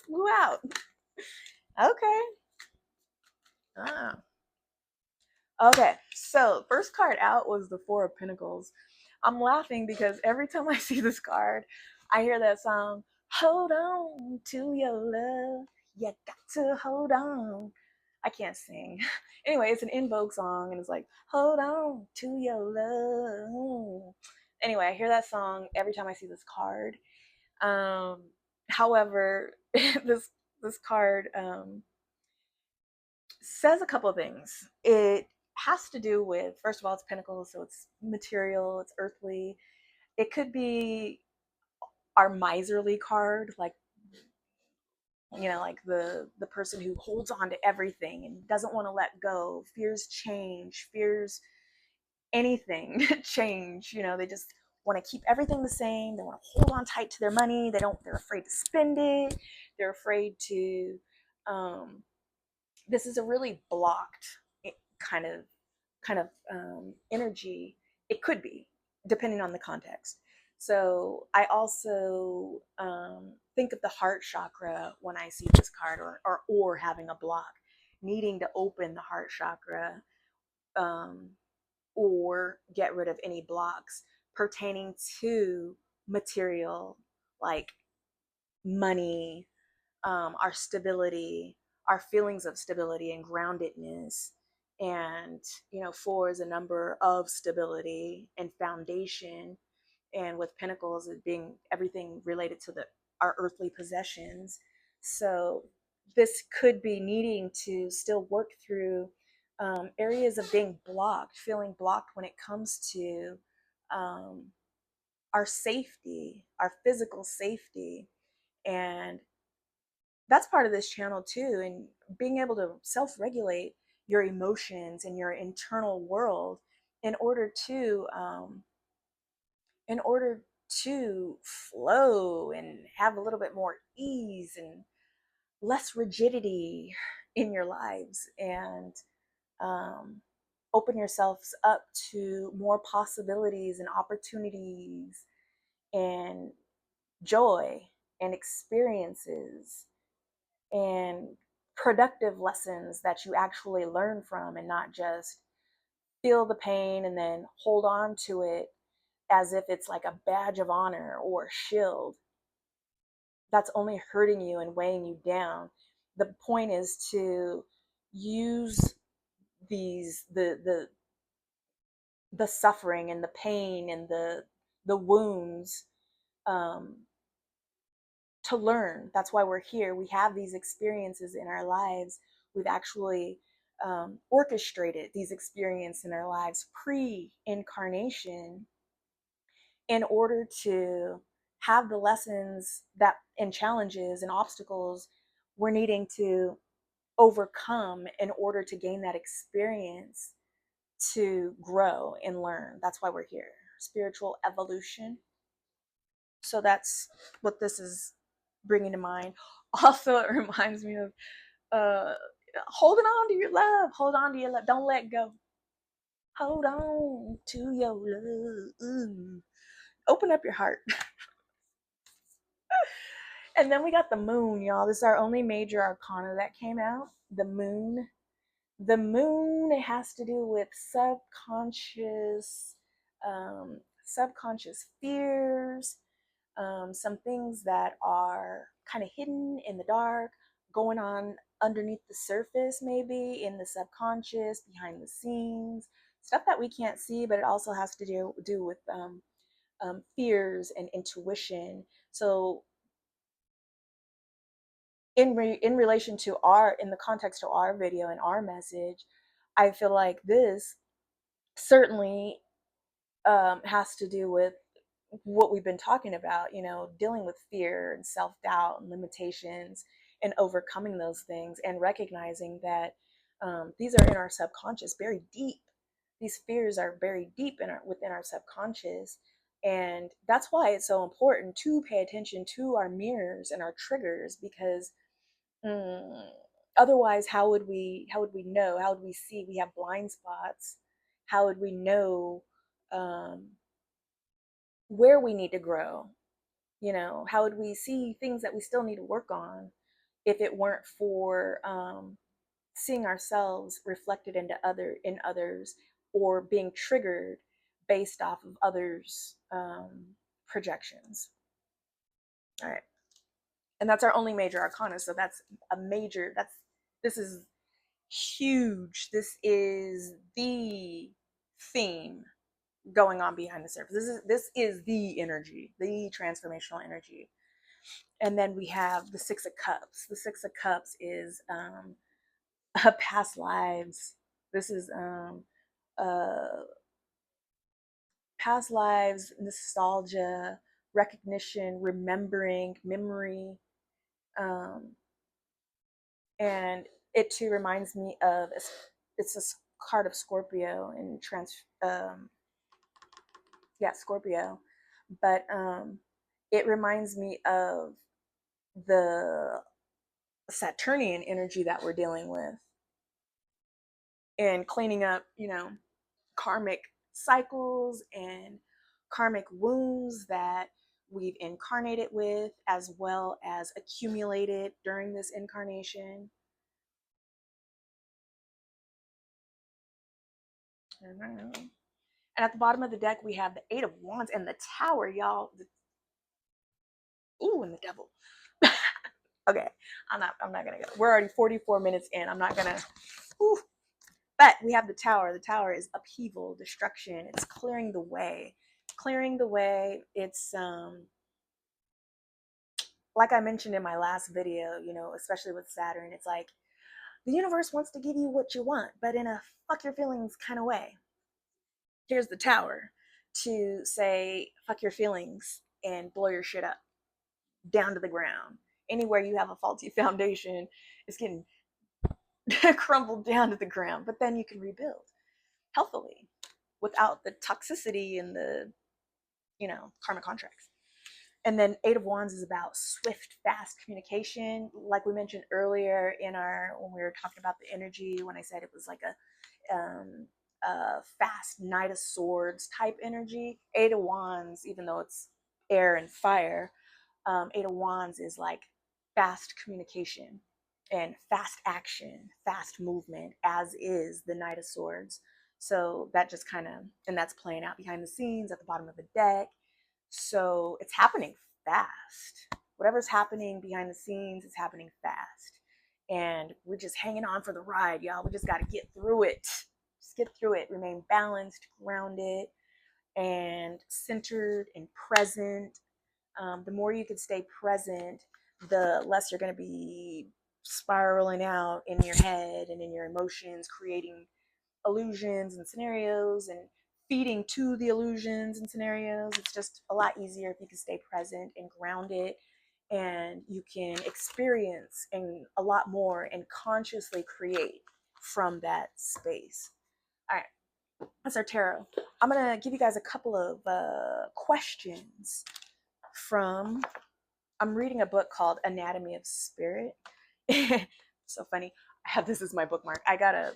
flew out. Okay. Ah. Okay. So first card out was the Four of Pentacles. I'm laughing because every time I see this card, I hear that song. Hold on to your love. You got to hold on. I can't sing. Anyway, it's an In Vogue song, and it's like, hold on to your love. Anyway, I hear that song every time I see this card. However, this card says a couple of things. It has to do with, first of all, it's pentacles, so it's material, it's earthly. It could be our miserly card, like like the person who holds on to everything and doesn't want to let go, fears change, fears anything change. They just want to keep everything the same. They want to hold on tight to their money. They're afraid to spend it. They're afraid to this is a really blocked kind of energy. It could be, depending on the context. So I also think of the heart chakra when I see this card, or having a block, needing to open the heart chakra, or get rid of any blocks pertaining to material, like money, our stability, our feelings of stability and groundedness. And, four is a number of stability and foundation. And with pentacles, it being everything related to our earthly possessions. So this could be needing to still work through areas of being blocked, feeling blocked when it comes to our safety, our physical safety. And that's part of this channel too, and being able to self-regulate your emotions and your internal world in order to flow and have a little bit more ease and less rigidity in your lives, and um, open yourselves up to more possibilities and opportunities and joy and experiences and productive lessons that you actually learn from, and not just feel the pain and then hold on to it as if it's like a badge of honor or a shield. That's only hurting you and weighing you down. The point is to use these the suffering and the pain and the wounds, um, to learn. That's why we're here. We have these experiences in our lives. We've actually orchestrated these experiences in our lives pre-incarnation in order to have the lessons that and challenges and obstacles we're needing to overcome in order to gain that experience to grow and learn. That's why we're here. Spiritual evolution. So that's what this is bringing to mind. Also, it reminds me of uh, holding on to your love. Hold on to your love. Don't let go. Hold on to your love. Ooh. Open up your heart. And then we got the moon, y'all. This is our only major arcana that came out. The moon. The moon, it has to do with subconscious fears, some things that are kind of hidden in the dark, going on underneath the surface, maybe in the subconscious, behind the scenes, stuff that we can't see, but it also has to do with fears and intuition. So in relation to in the context to our video and our message, I feel like this certainly has to do with what we've been talking about, dealing with fear and self-doubt and limitations and overcoming those things and recognizing that these are in our subconscious, buried deep. These fears are buried deep within our subconscious. And that's why it's so important to pay attention to our mirrors and our triggers, because Mm, otherwise, how would we see we have blind spots? How would we know um, where we need to grow? How would we see things that we still need to work on if it weren't for seeing ourselves reflected in others, or being triggered based off of others' projections? All right. And that's our only major arcana. So this is huge. This is the theme going on behind the surface. This is the energy, the transformational energy. And then we have the Six of Cups. The Six of Cups is past lives. This is uh, past lives, nostalgia, recognition, remembering, memory. Um, and it too reminds me of, it's a card of Scorpio and Scorpio, but it reminds me of the Saturnian energy that we're dealing with, and cleaning up, karmic cycles and karmic wounds that we've incarnated with, as well as accumulated during this incarnation. And at the bottom of the deck, we have the Eight of Wands and the Tower, y'all. Ooh, and the Devil. Okay, I'm not gonna go. We're already 44 minutes in. I'm not gonna. Ooh. But we have the Tower. The Tower is upheaval, destruction. It's clearing the way. Clearing the way. It's like I mentioned in my last video, especially with Saturn, it's like the universe wants to give you what you want, but in a fuck your feelings kind of way. Here's the Tower to say fuck your feelings and blow your shit up down to the ground. Anywhere you have a faulty foundation, it's getting crumbled down to the ground, but then you can rebuild healthily without the toxicity and the karmic contracts. And then Eight of Wands is about swift, fast communication, like we mentioned earlier when we were talking about the energy, when I said it was like a fast Knight of Swords type energy. Eight of Wands, even though it's air and fire, Eight of Wands is like fast communication and fast action, fast movement, as is the Knight of Swords. So that just and that's playing out behind the scenes at the bottom of the deck. So it's happening fast. Whatever's happening behind the scenes is happening fast. And we're just hanging on for the ride, y'all. We just got to get through it. Just get through it. Remain balanced, grounded, and centered and present. The more you can stay present, the less you're going to be spiraling out in your head and in your emotions, creating illusions and scenarios and feeding to the illusions and scenarios. It's just a lot easier if you can stay present and grounded, and you can experience and a lot more and consciously create from that space. All right, that's our tarot. I'm gonna give you guys a couple of questions from, I'm reading a book called Anatomy of Spirit. So funny. I have this as my bookmark. I got a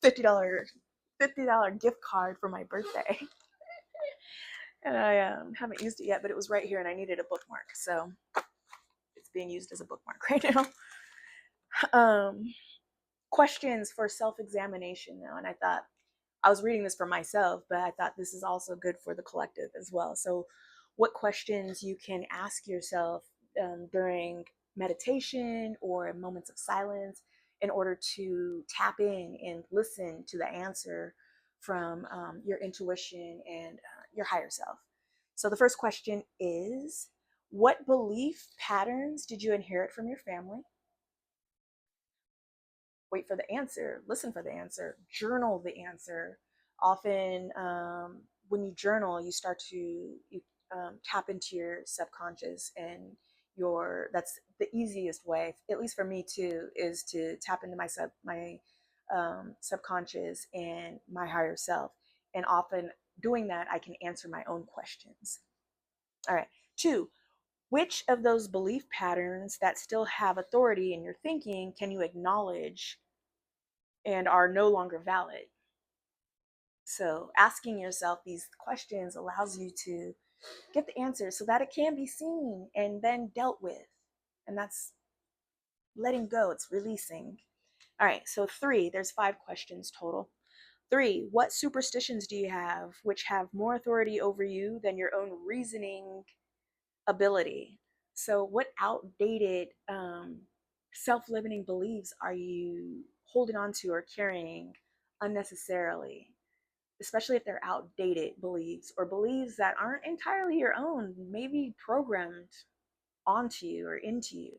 $50 gift card for my birthday. And I haven't used it yet, but it was right here and I needed a bookmark. So it's being used as a bookmark right now. Questions for self-examination now. And I thought, I was reading this for myself, but I thought this is also good for the collective as well. So what questions you can ask yourself during meditation or moments of silence in order to tap in and listen to the answer from your intuition and your higher self. So the first question is, what belief patterns did you inherit from your family? Wait for the answer, listen for the answer, journal the answer. Often, when you journal, you start to tap into your subconscious, and that's the easiest way, at least for me too, is to tap into my subconscious and my higher self. And often doing that, I can answer my own questions. All right. Two, which of those belief patterns that still have authority in your thinking can you acknowledge and are no longer valid? So asking yourself these questions allows you to get the answers so that it can be seen and then dealt with. And that's letting go, it's releasing. All right, so three, there's 5 questions total. Three, what superstitions do you have which have more authority over you than your own reasoning ability? So, what outdated self limiting beliefs are you holding on to or carrying unnecessarily? Especially if they're outdated beliefs or beliefs that aren't entirely your own, maybe programmed onto you or into you.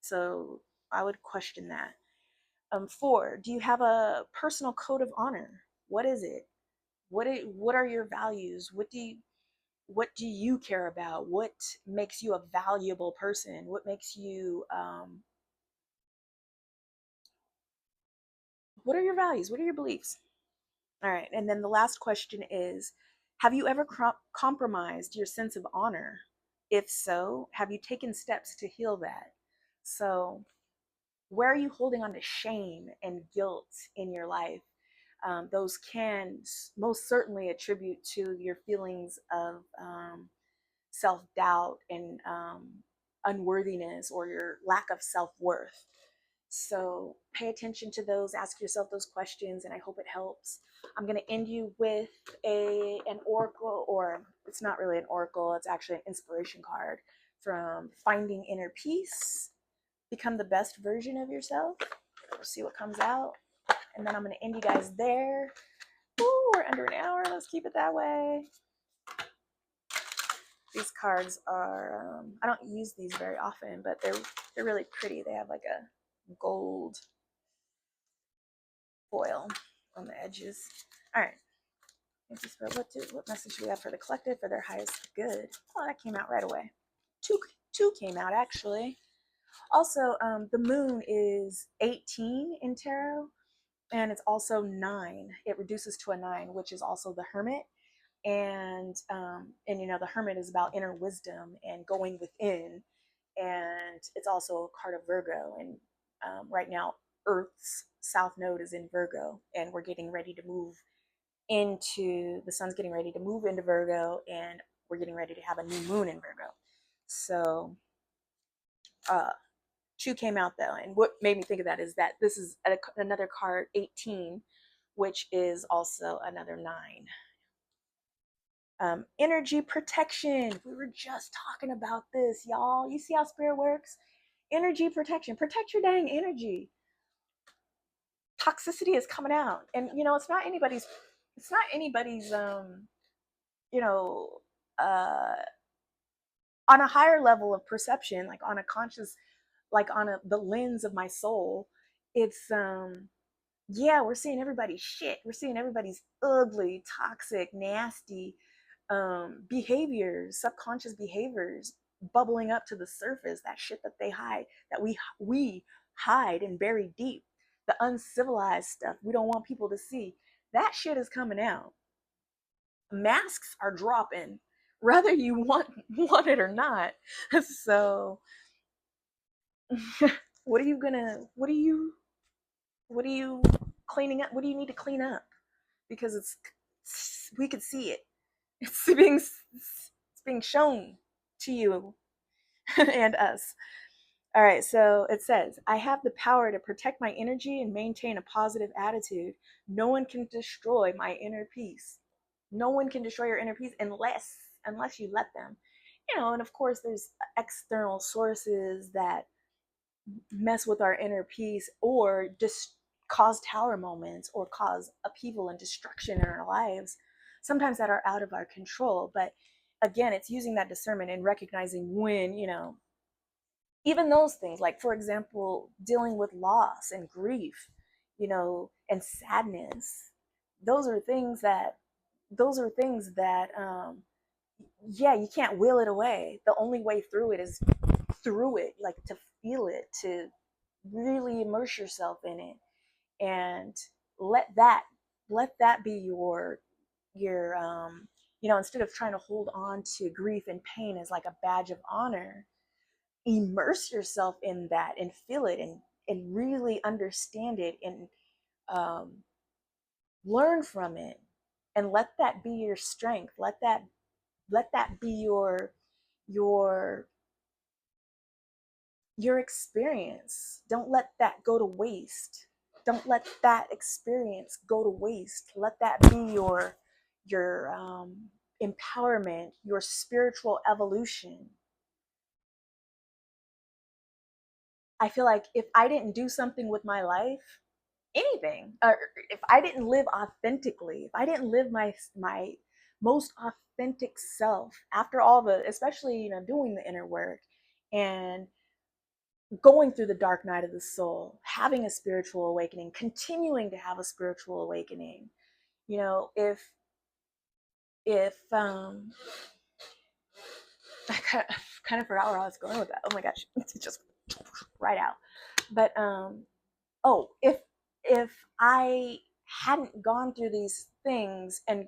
So, I would question that. Four, do you have a personal code of honor? What is it? What are your values? What do you care about? What makes you a valuable person? What makes you what are your values? What are your beliefs? All right, and then the last question is, have you ever compromised your sense of honor? If so, have you taken steps to heal that? So where are you holding on to shame and guilt in your life? Those can most certainly attribute to your feelings of self doubt and unworthiness or your lack of self worth. So pay attention to those, ask yourself those questions, and I hope it helps. I'm going to end you with an oracle, or it's not really an oracle, it's actually an inspiration card from Finding Inner Peace. Become the best version of yourself. We'll see what comes out. And then I'm going to end you guys there. Ooh, we're under an hour. Let's keep it that way. These cards are, I don't use these very often, but they're really pretty. They have like a gold foil on the edges. All right. What message do we have for the collective for their highest good? Oh, that came out right away. Two came out actually. Also, the moon is 18 in tarot, and it's also 9. It reduces to a 9, which is also the Hermit. And you know, the Hermit is about inner wisdom and going within, and it's also a card of Virgo. And right now, Earth's South Node is in Virgo, and we're getting ready to move into the sun's getting ready to move into Virgo, and we're getting ready to have a new moon in Virgo. So, uh, 2 came out though, and what made me think of that is that this is another card, 18, which is also another 9. Energy protection. We were just talking about this, y'all. You see how spirit works? Energy protection. Protect your dang energy. Toxicity is coming out, and you know it's not anybody's you know uh on a higher level of perception, like on a conscious, like on the lens of my soul. It's yeah, we're seeing everybody's shit. We're seeing everybody's ugly, toxic, nasty behaviors, subconscious behaviors bubbling up to the surface. That shit that they hide, that we hide and bury deep. The uncivilized stuff we don't want people to see. That shit is coming out. Masks are dropping. whether you want it or not. So what are you cleaning up? What do you need to clean up? Because we could see it. It's being shown to you and us. All right, so it says, I have the power to protect my energy and maintain a positive attitude. No one can destroy my inner peace. No one can destroy your inner peace unless you let them. And of course there's external sources that mess with our inner peace or just cause tower moments or cause upheaval and destruction in our lives, sometimes that are out of our control. But again, it's using that discernment and recognizing when, even those things, like for example, dealing with loss and grief, and sadness. Those are things that yeah, you can't will it away. The only way through it is through it, like to feel it, to really immerse yourself in it, and let that let that be your instead of trying to hold on to grief and pain as like a badge of honor, immerse yourself in that and feel it, and really understand it, and um, learn from it, and let that be your strength. Let that be your your experience. Don't let that go to waste. Don't let that experience go to waste. Let that be your empowerment, your spiritual evolution. I feel like if I didn't do something with my life, anything, or if I didn't live authentically, if I didn't live my most authentic self after all the, especially doing the inner work and going through the dark night of the soul, having a spiritual awakening, continuing to have a spiritual awakening. If I kind of forgot where I was going with that. Oh my gosh, it's just right out. But oh, if I hadn't gone through these things, and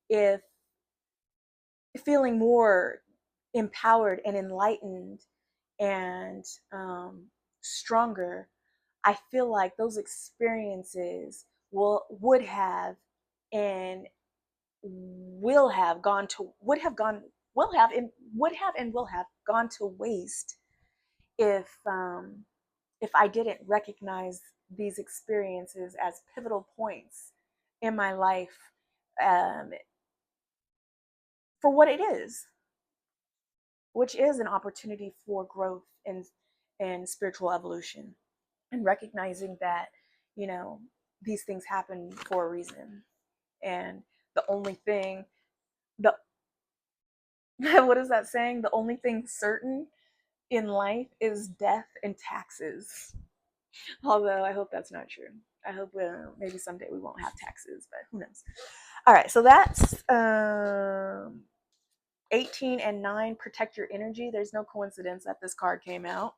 if feeling more empowered and enlightened and stronger, I feel like those experiences would have and will have gone to would have gone will have and would have and will have gone to waste if I didn't recognize these experiences as pivotal points in my life, um, for what it is, which is an opportunity for growth and spiritual evolution, and recognizing that you know these things happen for a reason, and the only thing the what is that saying, the only thing certain in life is death and taxes. Although I hope that's not true. I hope maybe someday we won't have taxes, but who knows. All right, so that's 18 and 9, protect your energy. There's no coincidence that this card came out.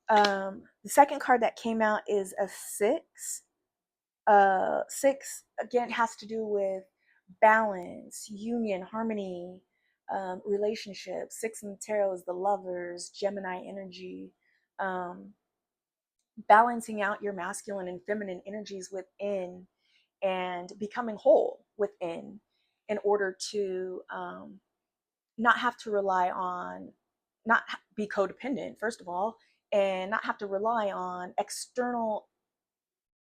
The second card that came out is a 6. 6 again has to do with balance, union, harmony, relationships. 6 in the tarot is the lovers, Gemini energy, um, balancing out your masculine and feminine energies within, and becoming whole within, in order to not have to rely on, not be codependent, first of all, and not have to rely on external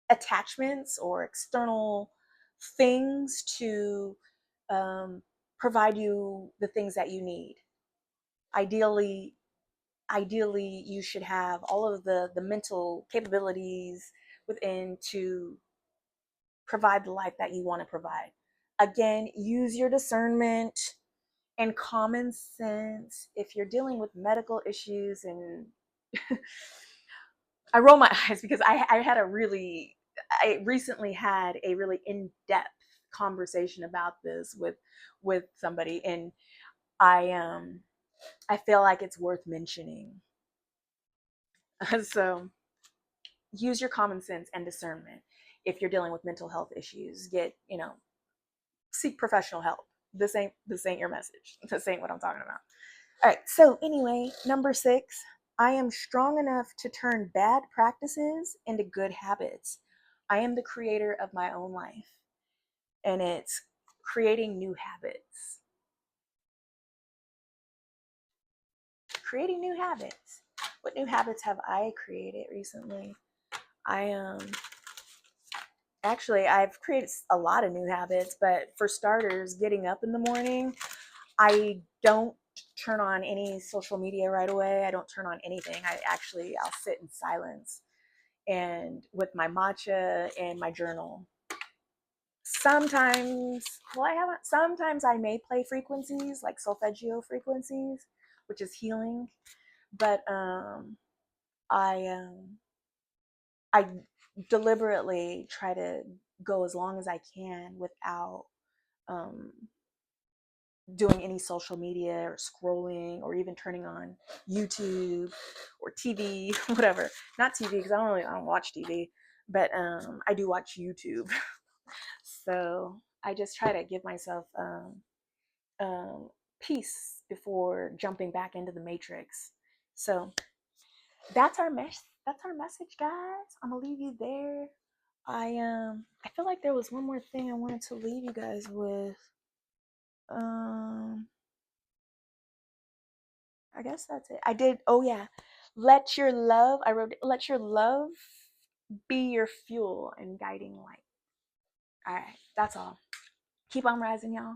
attachments or external things to um, provide you the things that you need. Ideally, ideally, you should have all of the mental capabilities within to provide the life that you want to provide. Again, use your discernment and common sense. If you're dealing with medical issues, and I roll my eyes because I recently had a really in-depth conversation about this with somebody, and I feel like it's worth mentioning. So use your common sense and discernment. If you're dealing with mental health issues, seek professional help. this ain't your message. This ain't what I'm talking about. All right. So anyway, number 6, I am strong enough to turn bad practices into good habits. I am the creator of my own life, and it's creating new habits. Creating new habits. What new habits have I created recently? I've created a lot of new habits, but for starters, getting up in the morning, I don't turn on any social media right away. I don't turn on anything. I'll sit in silence and with my matcha and my journal. Sometimes, sometimes I may play frequencies like solfeggio frequencies, which is healing, but I I deliberately try to go as long as I can without um, doing any social media or scrolling or even turning on YouTube or TV, whatever. Not TV because I don't watch TV, but I do watch YouTube. So I just try to give myself um, peace before jumping back into the matrix. So that's our message, guys. I'm gonna leave you there. I feel like there was one more thing I wanted to leave you guys with. Um I guess that's it. I did. Oh yeah. Let your love be your fuel and guiding light. All right. That's all. Keep on rising, y'all.